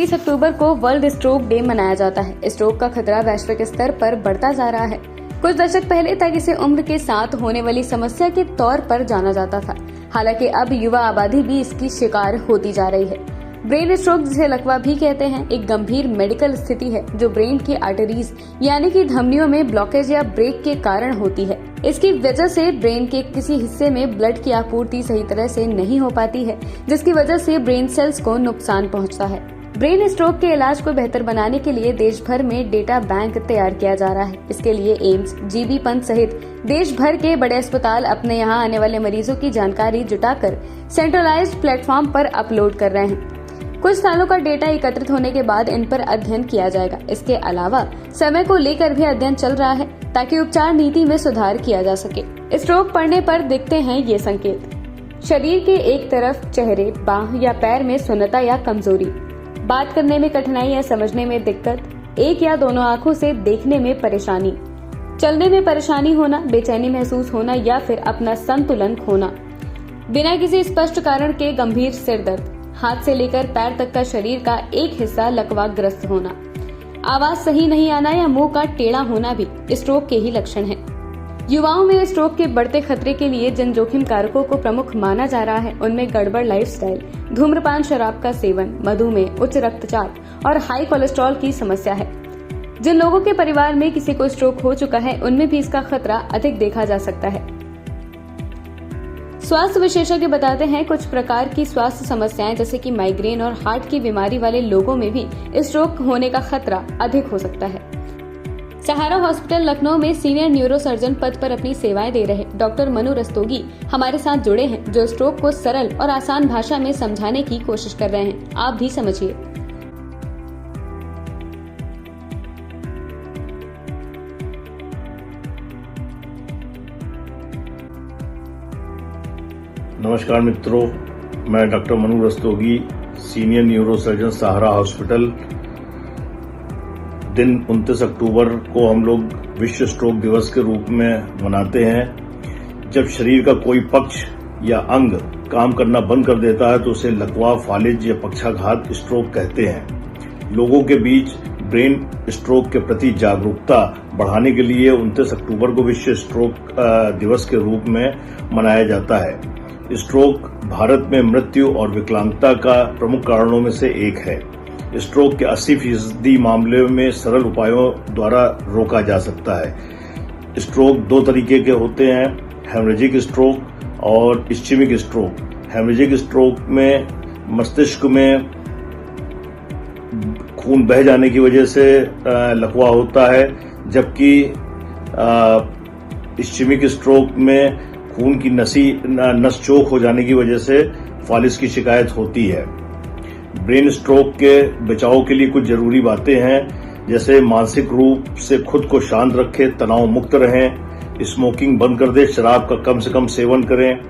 29 अक्टूबर को world stroke day मनाया जाता है। स्ट्रोक का खतरा वैश्विक स्तर पर बढ़ता जा रहा है। कुछ दशक पहले तक इसे उम्र के साथ होने वाली समस्या के तौर पर जाना जाता था। हालांकि अब युवा आबादी भी इसकी शिकार होती जा रही है। ब्रेन स्ट्रोक, जिसे लकवा भी कहते हैं, एक गंभीर मेडिकल स्थिति है जो ब्रेन की आर्टरीज यानी कि धमनियों में ब्लॉकेज या ब्रेक के कारण होती है। इसकी वजह से ब्रेन के किसी हिस्से में ब्लड की आपूर्ति सही तरह से नहीं हो पाती है, जिसकी वजह से ब्रेन सेल्स को नुकसान पहुंचता है। ब्रेन स्ट्रोक के इलाज को बेहतर बनाने के लिए देश भर में डेटा बैंक तैयार किया जा रहा है। इसके लिए एम्स, जीबी पंत सहित देश भर के बड़े अस्पताल अपने यहाँ आने वाले मरीजों की जानकारी जुटाकर सेंट्रलाइज्ड प्लेटफॉर्म पर अपलोड कर रहे हैं। कुछ सालों का डेटा एकत्रित होने के बाद इन पर अध्ययन किया जाएगा। इसके अलावा समय को लेकर भी अध्ययन चल रहा है ताकि उपचार नीति में सुधार किया जा सके। स्ट्रोक पड़ने पर दिखते हैं ये संकेत: शरीर के एक तरफ चेहरे, बाह या पैर में सुन्नता या कमजोरी, बात करने में कठिनाई या समझने में दिक्कत, एक या दोनों आंखों से देखने में परेशानी, चलने में परेशानी होना, बेचैनी महसूस होना या फिर अपना संतुलन खोना, बिना किसी स्पष्ट कारण के गंभीर सिर दर्द, हाथ से लेकर पैर तक का शरीर का एक हिस्सा लकवाग्रस्त होना, आवाज सही नहीं आना या मुंह का टेढ़ा होना भी स्ट्रोक के ही लक्षण हैं। युवाओं में स्ट्रोक के बढ़ते खतरे के लिए जिन जोखिम कारकों को प्रमुख माना जा रहा है उनमें गड़बड़ लाइफस्टाइल, धूम्रपान, शराब का सेवन, मधुमेह, उच्च रक्तचाप और हाई कोलेस्ट्रॉल की समस्या है। जिन लोगों के परिवार में किसी को स्ट्रोक हो चुका है उनमें भी इसका खतरा अधिक देखा जा सकता है। स्वास्थ्य विशेषज्ञ बताते हैं कुछ प्रकार की स्वास्थ्य समस्याएं जैसे कि माइग्रेन और हार्ट की बीमारी वाले लोगों में भी स्ट्रोक होने का खतरा अधिक हो सकता है। सहारा हॉस्पिटल लखनऊ में सीनियर न्यूरोसर्जन पद पर अपनी सेवाएं दे रहे डॉक्टर मनु रस्तोगी हमारे साथ जुड़े हैं, जो स्ट्रोक को सरल और आसान भाषा में समझाने की कोशिश कर रहे हैं। आप भी समझिए। नमस्कार मित्रों, मैं doctor Manu Rastogi, senior neurosurgeon, Sahara hospital. दिन 29 अक्टूबर को हम लोग विश्व स्ट्रोक दिवस के रूप में मनाते हैं। जब शरीर का कोई पक्ष या अंग काम करना बंद कर देता है तो उसे लकवा, फालिज या पक्षाघात स्ट्रोक कहते हैं। लोगों के बीच ब्रेन स्ट्रोक के प्रति जागरूकता बढ़ाने के लिए 29 अक्टूबर को विश्व स्ट्रोक दिवस के रूप में मनाया जाता है। स्ट्रोक भारत में मृत्यु और विकलांगता का प्रमुख कारणों में से एक है। स्ट्रोक के 80% मामलों में सरल उपायों द्वारा रोका जा सकता है। स्ट्रोक दो तरीके के होते हैं, हेमरेजिक स्ट्रोक और इस्चेमिक स्ट्रोक। हेमरेजिक स्ट्रोक में मस्तिष्क में खून बह जाने की वजह से लकवा होता है, जबकि इस्चेमिक स्ट्रोक में खून की नस चौक हो जाने की वजह से फालिज की शिकायत होती है। ब्रेन स्ट्रोक के बचाव के लिए कुछ जरूरी बातें हैं, जैसे मानसिक रूप से खुद को शांत रखें, तनाव मुक्त रहें, स्मोकिंग बंद कर दें, शराब का कम से कम सेवन करें,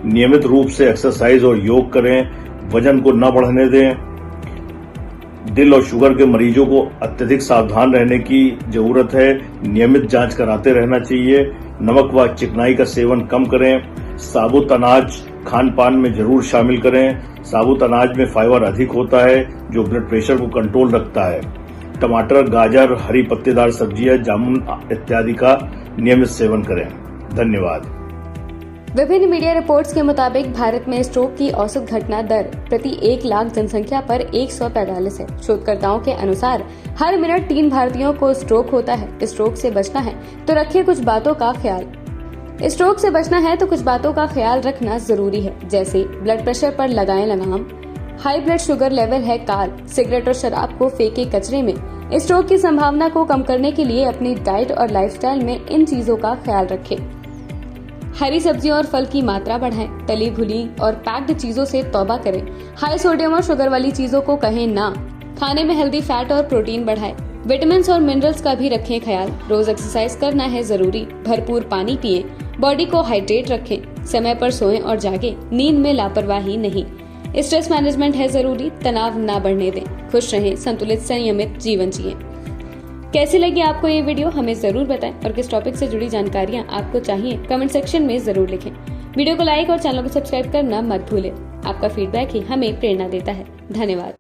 नियमित रूप से एक्सरसाइज और योग करें, वजन को न बढ़ने दें। दिल और शुगर के मरीजों को अत्यधिक सावधान रहने की जरूरत है, नियमित जांच कराते रहना चाहिए। नमक व चिकनाई का सेवन कम करें। साबुत अनाज खान पान में जरूर शामिल करें। साबुत अनाज में फाइबर अधिक होता है जो ब्लड प्रेशर को कंट्रोल रखता है। टमाटर, गाजर, हरी पत्तेदार सब्जियां, जामुन इत्यादि का नियमित सेवन करें। धन्यवाद। विभिन्न मीडिया रिपोर्ट्स के मुताबिक भारत में स्ट्रोक की औसत घटना दर प्रति 1 लाख जनसंख्या पर 145 है। शोधकर्ताओं के अनुसार हर मिनट 3 भारतीयों को स्ट्रोक होता है। स्ट्रोक से बचना है तो रखिए कुछ बातों का ख्याल। स्ट्रोक से बचना है तो कुछ बातों का ख्याल रखना जरूरी है, जैसे ब्लड प्रेशर पर लगाएं लगाम, हाई ब्लड शुगर लेवल है काल, सिगरेट और शराब को फेंके कचरे में। स्ट्रोक की संभावना को कम करने के लिए अपनी डाइट और लाइफस्टाइल में इन चीजों का ख्याल रखें। हरी सब्जियों और फल की मात्रा बढ़ाएं, तली भुनी और पैक्ड चीजों से तौबा करें। हाई सोडियम और शुगर वाली चीजों को कहें ना। खाने में हेल्दी फैट और प्रोटीन बढ़ाएं। विटामिन और मिनरल्स का भी रखें ख्याल। रोज एक्सरसाइज करना है जरूरी। भरपूर पानी पिएं। बॉडी को हाइड्रेट रखें। समय पर सोएं और जागें। नींद में लापरवाही नहीं। स्ट्रेस मैनेजमेंट है जरूरी। तनाव ना बढ़ने दें। खुश रहें। संतुलित संयमित जीवन जिएं। कैसी लगी आपको ये वीडियो हमें जरूर बताएं और किस टॉपिक से जुड़ी जानकारियां आपको चाहिए कमेंट सेक्शन में जरूर लिखें। वीडियो को लाइक और चैनल को सब्सक्राइब करना मत भूलें। आपका फीडबैक ही हमें प्रेरणा देता है। धन्यवाद।